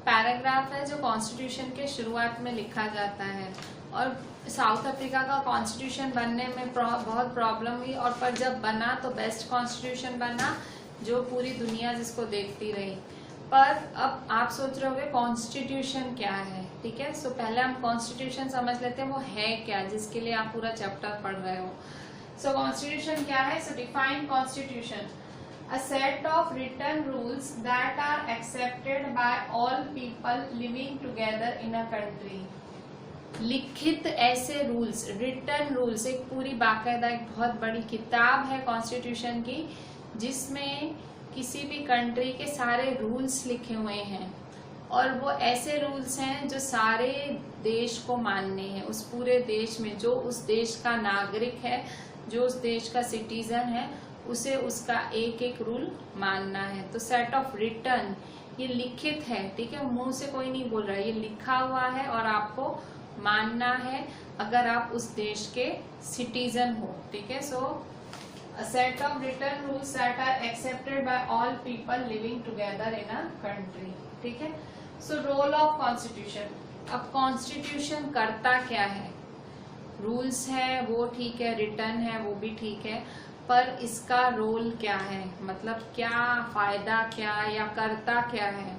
[SPEAKER 1] पैराग्राफ है जो कॉन्स्टिट्यूशन के शुरुआत में लिखा जाता है। और साउथ अफ्रीका का कॉन्स्टिट्यूशन बनने में बहुत प्रॉब्लम हुई, और पर जब बना तो बेस्ट कॉन्स्टिट्यूशन बना जो पूरी दुनिया जिसको देखती रही। पर अब आप सोच रहे होंगे कॉन्स्टिट्यूशन क्या है, ठीक है। सो पहले हम कॉन्स्टिट्यूशन समझ लेते हैं वो है क्या, जिसके लिए आप पूरा चैप्टर पढ़ रहे हो। सो कॉन्स्टिट्यूशन क्या है? सो define constitution a set of written rules that are accepted by all people living together in a country। लिखित ऐसे रूल्स, रिटन रूल्स, एक पूरी बाकायदा एक बहुत बड़ी किताब है कॉन्स्टिट्यूशन की, जिसमें किसी भी कंट्री के सारे रूल्स लिखे हुए हैं। और वो ऐसे रूल्स हैं जो सारे देश को मानने हैं, उस पूरे देश में जो उस देश का नागरिक है, जो उस देश का सिटीजन है, उसे उसका एक एक रूल मानना है। तो सेट ऑफ रिटन, ये लिखित है, ठीक है, मुंह से कोई नहीं बोल रहा है, ये लिखा हुआ है और आपको मानना है अगर आप उस देश के सिटीजन हो, ठीक है। सो a set of written rules that are accepted by all people living together in a country, ठीक है। सो रोल ऑफ कॉन्स्टिट्यूशन, अब कॉन्स्टिट्यूशन करता क्या है? रूल्स है वो ठीक है, रिटर्न है वो भी ठीक है, पर इसका रोल क्या है, मतलब क्या फायदा क्या या करता क्या है?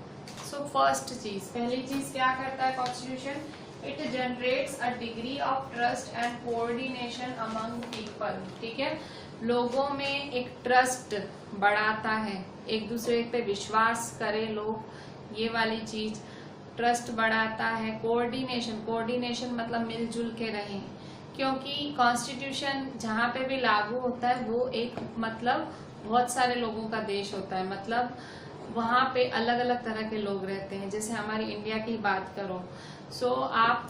[SPEAKER 1] सो फर्स्ट चीज, पहली चीज क्या करता है constitution? It generates a degree of trust and coordination among people, ठीक है। लोगों में एक ट्रस्ट बढ़ाता है, एक दूसरे पे विश्वास करे लोग, ये वाली चीज ट्रस्ट बढ़ाता है। कोऑर्डिनेशन, कोऑर्डिनेशन मतलब मिलजुल के रहें, क्योंकि कॉन्स्टिट्यूशन जहाँ पे भी लागू होता है वो एक मतलब बहुत सारे लोगों का देश होता है, मतलब वहाँ पे अलग अलग तरह के लोग रहते हैं। जैसे हमारी इंडिया की बात करो, सो आप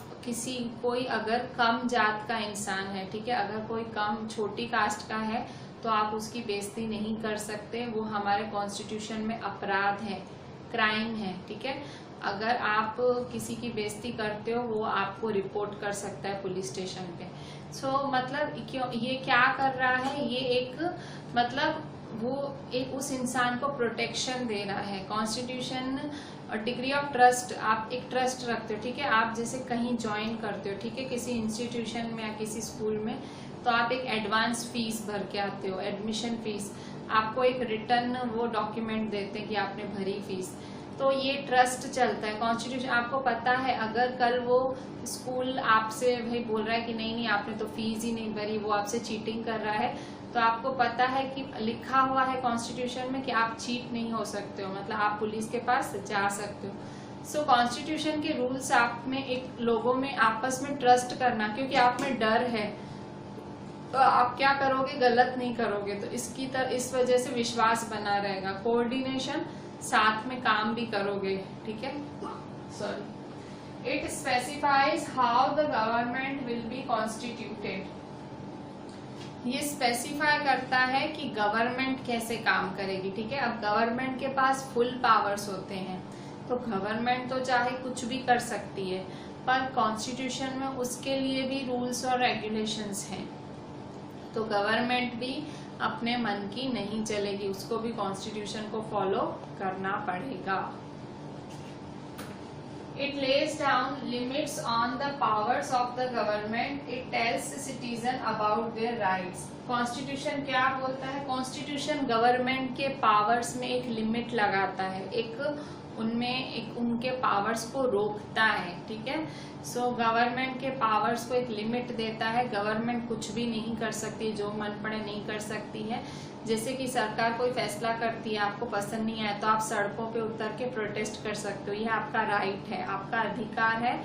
[SPEAKER 1] कोई अगर कम जात का इंसान है, ठीक है, अगर कोई कम छोटी कास्ट का है तो आप उसकी बेइज्जती नहीं कर सकते, वो हमारे कॉन्स्टिट्यूशन में अपराध है, क्राइम है, ठीक है। अगर आप किसी की बेइज्जती करते हो वो आपको रिपोर्ट कर सकता है पुलिस स्टेशन पे। सो मतलब क्यों ये क्या कर रहा है? ये एक मतलब वो एक उस इंसान को प्रोटेक्शन दे रहा है। कॉन्स्टिट्यूशन और डिग्री ऑफ ट्रस्ट, आप एक ट्रस्ट रखते हो, ठीक है। आप जैसे कहीं ज्वाइन करते हो, ठीक है, किसी इंस्टीट्यूशन में या किसी स्कूल में, तो आप एक एडवांस फीस भर के आते हो, एडमिशन फीस, आपको एक रिटर्न वो डॉक्यूमेंट देते हैं कि आपने भरी फीस, तो ये ट्रस्ट चलता है। कॉन्स्टिट्यूशन आपको पता है अगर कल वो स्कूल आपसे भाई बोल रहा है कि नहीं नहीं आपने तो फीस ही नहीं भरी, वो आपसे चीटिंग कर रहा है, तो आपको पता है कि लिखा हुआ है कॉन्स्टिट्यूशन में कि आप चीट नहीं हो सकते हो, मतलब आप पुलिस के पास जा सकते हो। सो कॉन्स्टिट्यूशन के रूल्स आप में एक लोगों में आपस में ट्रस्ट करना, क्योंकि आप में डर है तो आप क्या करोगे, गलत नहीं करोगे, तो इस वजह से विश्वास बना रहेगा। कोऑर्डिनेशन, साथ में काम भी करोगे, ठीक है। Sorry, it specifies how the government will be constituted, ये स्पेसिफाई करता है कि गवर्नमेंट कैसे काम करेगी, ठीक है। अब गवर्नमेंट के पास फुल पावर्स होते हैं, तो गवर्नमेंट तो चाहे कुछ भी कर सकती है, पर कॉन्स्टिट्यूशन में उसके लिए भी रूल्स और रेगुलेशंस हैं, तो गवर्नमेंट भी अपने मन की नहीं चलेगी, उसको भी कॉन्स्टिट्यूशन को फॉलो करना पड़ेगा। It lays down limits on the powers of the government. It tells the citizen about their rights. Constitution क्या बोलता है? कॉन्स्टिट्यूशन गवर्नमेंट के पावर्स में एक लिमिट लगाता है, एक उनके पावर्स को रोकता है, ठीक है। सो गवर्नमेंट के पावर्स को एक लिमिट देता है, गवर्नमेंट कुछ भी नहीं कर सकती, जो मन पड़े नहीं कर सकती है। जैसे कि सरकार कोई फैसला करती है, आपको पसंद नहीं आया तो आप सड़कों पे उतर के प्रोटेस्ट कर सकते हो, यह आपका राइट है, आपका अधिकार है।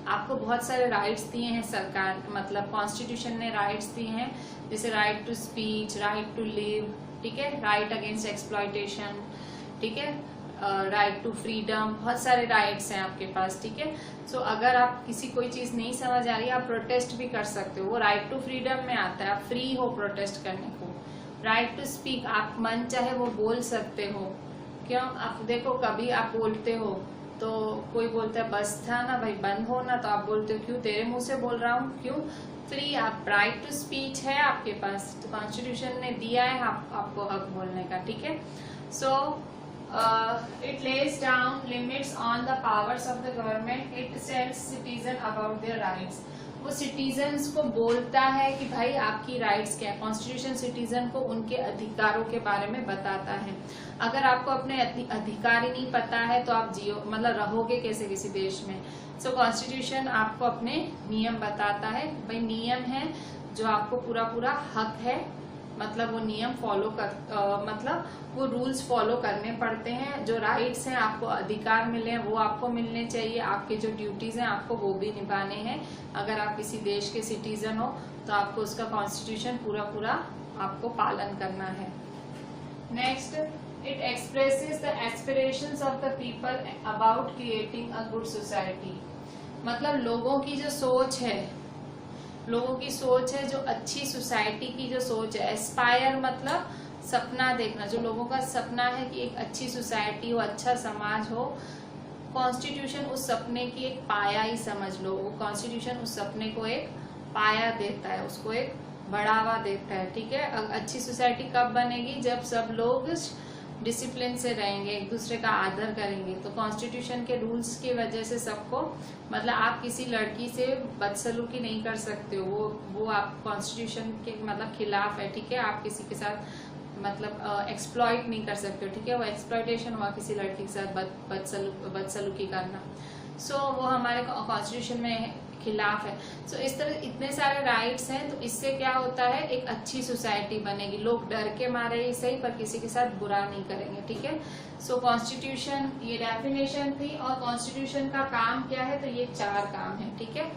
[SPEAKER 1] आपको बहुत सारे राइट्स दिए हैं सरकार, मतलब कॉन्स्टिट्यूशन ने राइट्स दिए हैं, जैसे right to speech, right to live, ठीक है, राइट अगेंस्ट एक्सप्लॉयटेशन, ठीक है, राइट टू फ्रीडम, बहुत सारे राइट्स हैं आपके पास, ठीक है। सो अगर आप किसी कोई चीज नहीं समझ आ रही, आप प्रोटेस्ट भी कर सकते हो, वो राइट टू फ्रीडम में आता है, आप फ्री हो प्रोटेस्ट करने को। राइट टू स्पीक, आप मन चाहे वो बोल सकते हो, क्यों? आप देखो कभी आप बोलते हो तो कोई बोलता है बस था ना भाई, बंद हो ना, तो आप बोलते हो क्यों, तेरे मुंह से बोल रहा हूँ, क्यों, फ्री, आप राइट टू स्पीच है आपके पास, तो कॉन्स्टिट्यूशन ने दिया है आपको हक बोलने का, ठीक है। So it lays down limits on the powers of the government, it tells citizen about their rights, वो सिटीजन्स को बोलता है कि भाई आपकी राइट्स क्या है। कॉन्स्टिट्यूशन सिटीजन को उनके अधिकारों के बारे में बताता है। अगर आपको अपने अधिकार ही नहीं पता है तो आप जियो, मतलब रहोगे कैसे किसी देश में। सो कॉन्स्टिट्यूशन आपको अपने नियम बताता है, भाई नियम है जो आपको पूरा पूरा हक है, मतलब वो नियम फॉलो कर मतलब वो रूल्स फॉलो करने पड़ते हैं। जो राइट्स हैं, आपको अधिकार मिले हैं, वो आपको मिलने चाहिए। आपके जो ड्यूटीज हैं आपको वो भी निभाने हैं। अगर आप किसी देश के सिटीजन हो तो आपको उसका कॉन्स्टिट्यूशन पूरा पूरा आपको पालन करना है। Next, it expresses the aspirations of the people about creating a good society, मतलब लोगों की जो सोच है, लोगों की सोच है जो अच्छी सोसाइटी की जो सोच है। एस्पायर मतलब सपना देखना, जो लोगों का सपना है कि एक अच्छी सोसाइटी हो, अच्छा समाज हो। कॉन्स्टिट्यूशन उस सपने की एक पाया ही समझ लो, वो कॉन्स्टिट्यूशन उस सपने को एक पाया देता है, उसको एक बढ़ावा देता है, ठीक है। अच्छी सोसाइटी कब बनेगी, जब सब लोग डिसिप्लिन से रहेंगे, एक दूसरे का आदर करेंगे। तो कॉन्स्टिट्यूशन के रूल्स की वजह से सबको, मतलब आप किसी लड़की से बदसलूकी नहीं कर सकते हो, वो आप कॉन्स्टिट्यूशन के मतलब खिलाफ है, ठीक है। आप किसी के साथ मतलब एक्सप्लॉइट नहीं कर सकते हो, ठीक है। वो एक्सप्लॉइटेशन हुआ किसी लड़की के साथ बदसलूकी करना। सो वो हमारे कॉन्स्टिट्यूशन में खिलाफ है। सो इस तरह इतने सारे राइट्स हैं, तो इससे क्या होता है, एक अच्छी सोसाइटी बनेगी। लोग डर के मारे ही सही पर किसी के साथ बुरा नहीं करेंगे, ठीक है। सो कॉन्स्टिट्यूशन, ये डेफिनेशन थी। और कॉन्स्टिट्यूशन का काम क्या है, तो ये 4 काम है, ठीक है।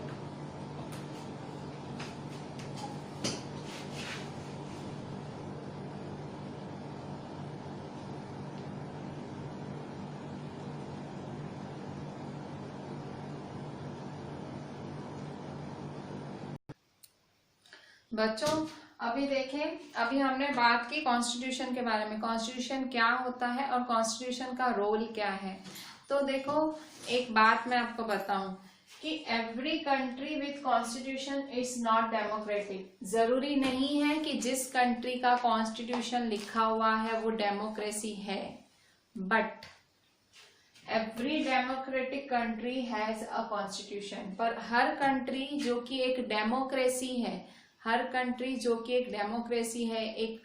[SPEAKER 1] बच्चों अभी देखें, अभी हमने बात की कॉन्स्टिट्यूशन के बारे में, कॉन्स्टिट्यूशन क्या होता है और कॉन्स्टिट्यूशन का रोल क्या है। तो देखो एक बात मैं आपको बताऊं कि every country with constitution is not democratic. जरूरी नहीं है कि जिस कंट्री का कॉन्स्टिट्यूशन लिखा हुआ है वो डेमोक्रेसी है, but every democratic country has a constitution. पर हर कंट्री जो कि एक डेमोक्रेसी है, हर कंट्री जो कि एक डेमोक्रेसी है, एक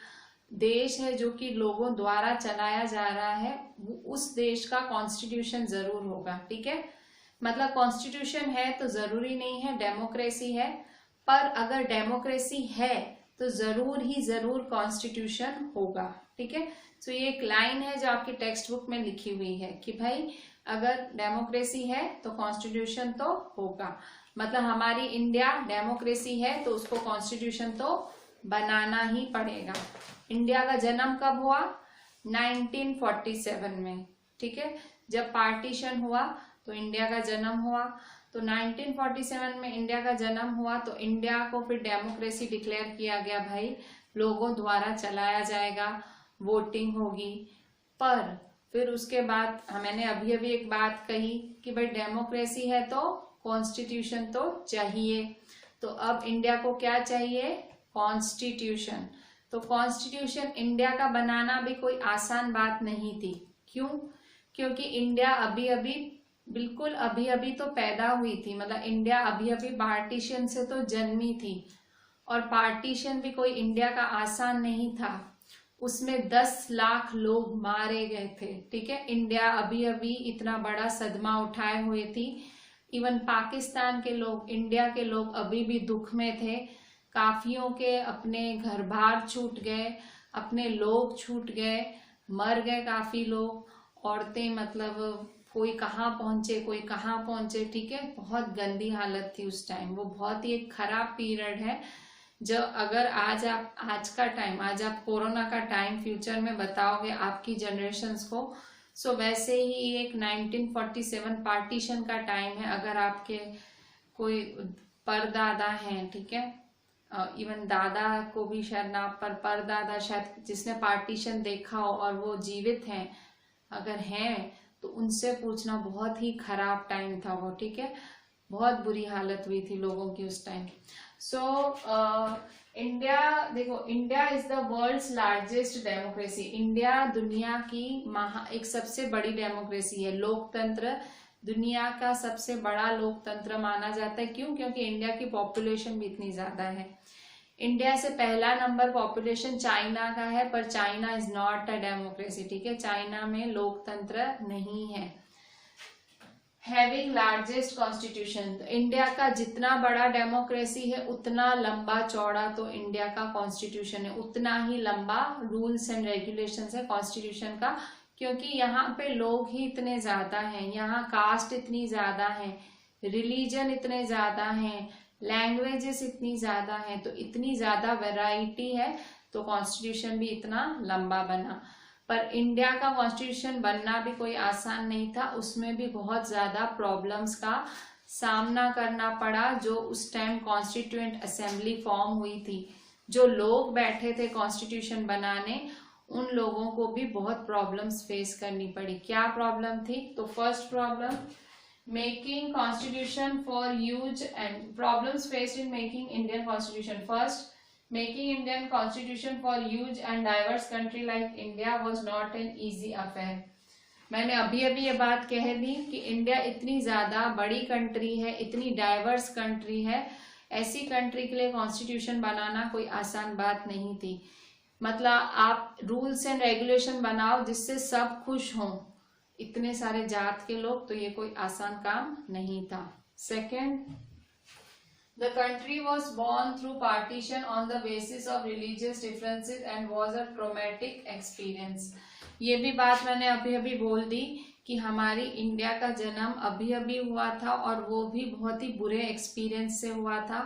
[SPEAKER 1] देश है जो कि लोगों द्वारा चलाया जा रहा है, उस देश का कॉन्स्टिट्यूशन जरूर होगा, ठीक है। मतलब कॉन्स्टिट्यूशन है तो जरूरी नहीं है डेमोक्रेसी है, पर अगर डेमोक्रेसी है तो जरूर ही जरूर कॉन्स्टिट्यूशन होगा, ठीक है। तो ये एक लाइन है जो आपकी टेक्स्ट बुक में लिखी हुई है कि भाई अगर डेमोक्रेसी है तो कॉन्स्टिट्यूशन तो होगा। मतलब हमारी इंडिया डेमोक्रेसी है तो उसको कॉन्स्टिट्यूशन तो बनाना ही पड़ेगा। इंडिया का जन्म कब हुआ, 1947 में, ठीक है। जब पार्टीशन हुआ तो इंडिया का जन्म हुआ। तो 1947 में इंडिया का जन्म हुआ तो इंडिया को फिर डेमोक्रेसी डिक्लेयर किया गया, भाई लोगों द्वारा चलाया जाएगा, वोटिंग होगी। पर फिर उसके बाद मैंने अभी अभी एक बात कही कि भाई डेमोक्रेसी है तो कॉन्स्टिट्यूशन तो चाहिए। तो अब इंडिया को क्या चाहिए, कॉन्स्टिट्यूशन। तो कॉन्स्टिट्यूशन इंडिया का बनाना भी कोई आसान बात नहीं थी। क्यों, क्योंकि इंडिया अभी अभी बिल्कुल अभी अभी तो पैदा हुई थी, मतलब इंडिया अभी अभी पार्टीशन से तो जन्मी थी। और पार्टीशन भी कोई इंडिया का आसान नहीं था, उसमें 10 लाख लोग मारे गए थे, ठीक है। इंडिया अभी अभी इतना बड़ा सदमा उठाए हुए थी। इवन पाकिस्तान के लोग, इंडिया के लोग अभी भी दुख में थे। काफियों के अपने घर बार छूट गए, अपने लोग छूट गए, मर गए काफी लोग, औरतें, मतलब कोई कहाँ पहुंचे कोई कहाँ पहुंचे, ठीक है। बहुत गंदी हालत थी उस टाइम, वो बहुत ही एक खराब पीरियड है। जब अगर आज का टाइम, आज आप कोरोना का टाइम फ्यूचर में बताओगे आपकी जनरेशन्स को, सो वैसे ही एक 1947 पार्टीशन का टाइम है। अगर आपके कोई परदादा हैं, ठीक है, इवन दादा को भी शायद ना, पर परदादा शायद जिसने पार्टीशन देखा हो और वो जीवित हैं, अगर हैं तो उनसे पूछना, बहुत ही खराब टाइम था वो, ठीक है, बहुत बुरी हालत हुई थी लोगों की उस टाइम। सो इंडिया, देखो, India is the world's largest democracy. India दुनिया की एक सबसे बड़ी डेमोक्रेसी है, लोकतंत्र, दुनिया का सबसे बड़ा लोकतंत्र माना जाता है। क्यों? क्योंकि इंडिया की पॉपुलेशन भी इतनी ज्यादा है। इंडिया से पहला नंबर पॉपुलेशन चाइना का है, पर China is not a democracy, ठीक है, चाइना में लोकतंत्र नहीं है। हैविंग लार्जेस्ट कॉन्स्टिट्यूशन, तो इंडिया का जितना बड़ा डेमोक्रेसी है उतना लंबा चौड़ा तो इंडिया का कॉन्स्टिट्यूशन है, उतना ही लंबा रूल्स एंड रेगुलेशंस है कॉन्स्टिट्यूशन का, क्योंकि यहाँ पे लोग ही इतने ज्यादा हैं, यहाँ कास्ट इतनी ज्यादा है, रिलीजन इतने ज्यादा हैं, लैंग्वेजेस इतनी ज्यादा हैं, तो इतनी ज्यादा वैरायटी है, तो कॉन्स्टिट्यूशन भी इतना लंबा बना। पर इंडिया का कॉन्स्टिट्यूशन बनना भी कोई आसान नहीं था, उसमें भी बहुत ज्यादा प्रॉब्लम्स का सामना करना पड़ा। जो उस टाइम कॉन्स्टिट्यूएंट असेंबली फॉर्म हुई थी, जो लोग बैठे थे कॉन्स्टिट्यूशन बनाने, उन लोगों को भी बहुत प्रॉब्लम्स फेस करनी पड़ी। क्या प्रॉब्लम थी? तो first problem, making constitution for use and problems faced in making Indian constitution. First, making Indian constitution for huge and diverse country like India was not an easy affair। मैंने अभी ये बात कह दी कि इंडिया इतनी ज्यादा बड़ी कंट्री है, इतनी डाइवर्स कंट्री है, ऐसी कंट्री के लिए कॉन्स्टिट्यूशन बनाना कोई आसान बात नहीं थी। मतलब आप रूल्स एंड रेगुलेशन बनाओ जिससे सब खुश हों, इतने सारे जात के लोग, तो ये कोई आसान काम नहीं था। Second, the country was born through partition on the basis of religious differences and was a traumatic experience। ये भी बात मैंने अभी बोल दी कि हमारी इंडिया का जन्म अभी हुआ था और वो भी बहुत ही बुरे एक्सपीरियंस से हुआ था।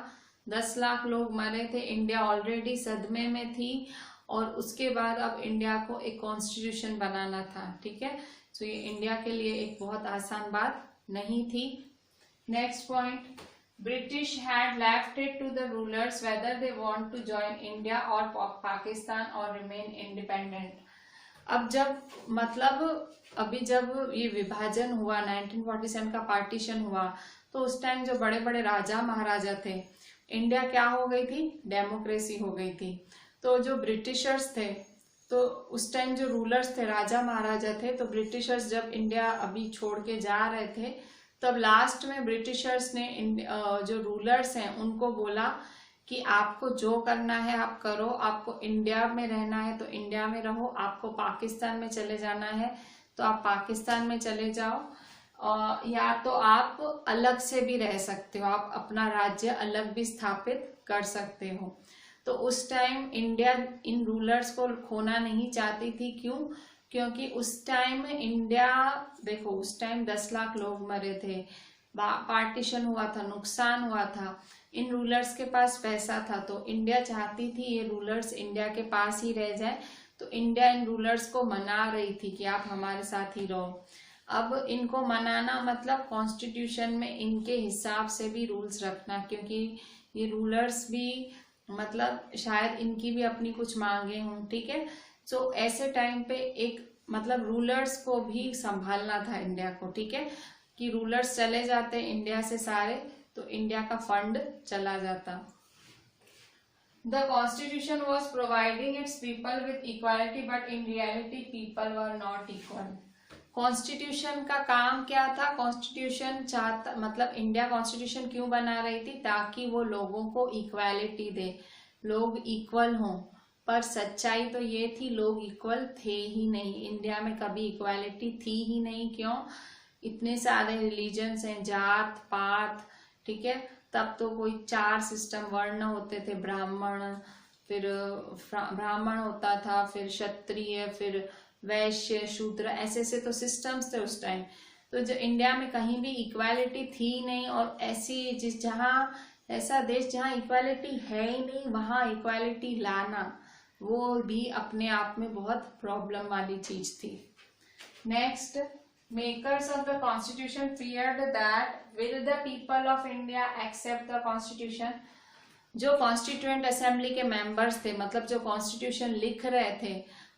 [SPEAKER 1] 10 लाख लोग मरे थे, इंडिया ऑलरेडी सदमे में थी, और उसके बाद अब इंडिया को एक कॉन्स्टिट्यूशन बनाना था, ठीक है। तो ये इंडिया के लिए एक बहुत आसान बात नहीं थी। Next point, British had left it to the rulers whether they want to join India or Pakistan or remain independent। अब जब ये विभाजन हुआ, 1947 का पार्टीशन हुआ, तो उस टाइम जो बड़े बड़े राजा महाराजा थे, इंडिया क्या हो गई थी? डेमोक्रेसी हो गई थी। तो जो ब्रिटिशर्स थे, तो उस टाइम जो रूलर्स थे, राजा महाराजा थे, तो ब्रिटिशर्स जब इंडिया अभी छोड़ के जा रहे थे, तब लास्ट में ब्रिटिशर्स ने जो रूलर्स हैं उनको बोला कि आपको जो करना है आप करो, आपको इंडिया में रहना है तो इंडिया में रहो, आपको पाकिस्तान में चले जाना है तो आप पाकिस्तान में चले जाओ, या तो आप अलग से भी रह सकते हो, आप अपना राज्य अलग भी स्थापित कर सकते हो। तो उस टाइम इंडिया इन रूलर्स को खोना नहीं चाहती थी। क्यों? क्योंकि उस टाइम इंडिया, देखो, उस टाइम 10 लाख लोग मरे थे, पार्टीशन हुआ था, नुकसान हुआ था, इन रूलर्स के पास पैसा था, तो इंडिया चाहती थी ये रूलर्स इंडिया के पास ही रह जाए। तो इंडिया इन रूलर्स को मना रही थी कि आप हमारे साथ ही रहो। अब इनको मनाना मतलब कॉन्स्टिट्यूशन में इनके हिसाब से भी रूल्स रखना, क्योंकि ये रूलर्स भी मतलब शायद इनकी भी अपनी कुछ मांगे हों, ठीक है। तो ऐसे टाइम पे एक मतलब रूलर्स को भी संभालना था इंडिया को, ठीक है, कि रूलर्स चले जाते इंडिया से सारे, तो इंडिया का फंड चला जाता। The constitution was providing it's people with equality but in reality people were not equal. Constitution का काम क्या था? कॉन्स्टिट्यूशन चाहता, मतलब इंडिया कॉन्स्टिट्यूशन क्यों बना रही थी? ताकि वो लोगों को इक्वालिटी दे, लोग इक्वल हों। पर सच्चाई तो ये थी, लोग इक्वल थे ही नहीं, इंडिया में कभी इक्वालिटी थी ही नहीं। क्यों? इतने सारे रिलीजन्स हैं, जात पात, ठीक है। तब तो कोई 4 सिस्टम वर्ण होते थे, ब्राह्मण, फिर ब्राह्मण होता था, फिर क्षत्रिय, फिर वैश्य, शूद्र, ऐसे तो सिस्टम्स थे उस टाइम। तो जो इंडिया में कहीं भी इक्वालिटी थी नहीं, और ऐसा देश जहाँ इक्वालिटी है ही नहीं, वहाँ इक्वालिटी लाना वो भी अपने आप में बहुत प्रॉब्लम वाली चीज थी। Next, makers of the constitution feared that will the people of India accept the constitution। जो कॉन्स्टिट्यूएंट असेंबली के मेंबर्स थे, मतलब जो कॉन्स्टिट्यूशन लिख रहे थे,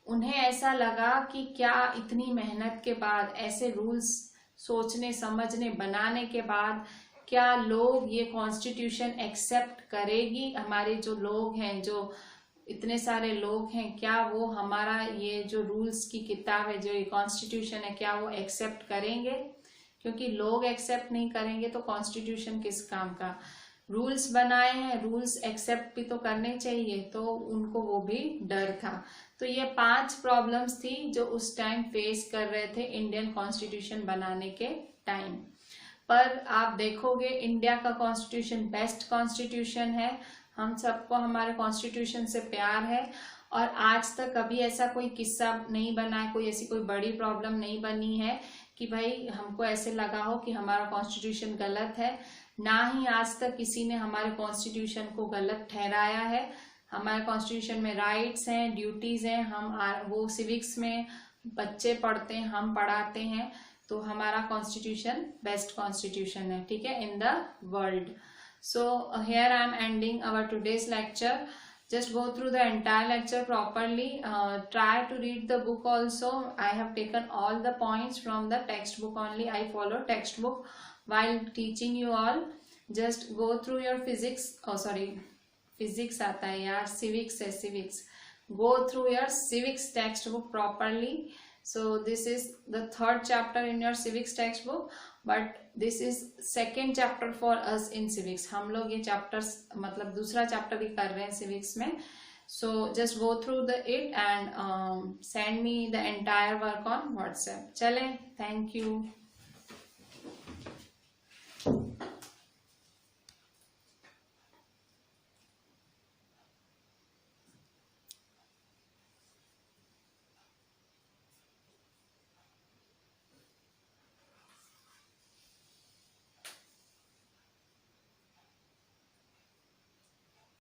[SPEAKER 1] उन्हें ऐसा लगा कि क्या इतनी मेहनत के बाद, ऐसे रूल्स सोचने समझने बनाने के बाद, क्या लोग ये कॉन्स्टिट्यूशन एक्सेप्ट करेगी? हमारे जो लोग हैं, जो इतने सारे लोग हैं, क्या वो हमारा ये जो रूल्स की किताब है, जो ये कॉन्स्टिट्यूशन है, क्या वो एक्सेप्ट करेंगे? क्योंकि लोग एक्सेप्ट नहीं करेंगे तो कॉन्स्टिट्यूशन किस काम का? रूल्स बनाए हैं, रूल्स एक्सेप्ट भी तो करने चाहिए, तो उनको वो भी डर था। तो ये 5 प्रॉब्लम्स थी जो उस टाइम फेस कर रहे थे इंडियन कॉन्स्टिट्यूशन बनाने के टाइम। पर आप देखोगे इंडिया का कॉन्स्टिट्यूशन बेस्ट कॉन्स्टिट्यूशन है, हम सबको हमारे कॉन्स्टिट्यूशन से प्यार है, और आज तक कभी ऐसा कोई किस्सा नहीं बना है, कोई ऐसी कोई बड़ी प्रॉब्लम नहीं बनी है कि भाई हमको ऐसे लगा हो कि हमारा कॉन्स्टिट्यूशन गलत है। ना ही आज तक किसी ने हमारे कॉन्स्टिट्यूशन को गलत ठहराया है। हमारे कॉन्स्टिट्यूशन में राइट्स हैं, ड्यूटीज हैं, वो सिविक्स में बच्चे पढ़ते हैं, हम पढ़ाते हैं, तो हमारा कॉन्स्टिट्यूशन बेस्ट कॉन्स्टिट्यूशन है, ठीक है, in the world. So here I am ending our today's lecture. Just go through the entire lecture properly. Try to read the book also. I have taken all the points from the textbook only. I follow textbook while teaching you all. Just go through your physics. Oh sorry, physics आता है यार, civics है, civics. Go through your civics textbook properly. So this is the 3rd chapter in your civics textbook. But this is 2nd chapter for us in civics. हम लोग ये chapters मतलब दूसरा chapter भी कर रहे हैं सिविक्स में। So just go through the it and send me the entire work on WhatsApp. चले, थैंक यू।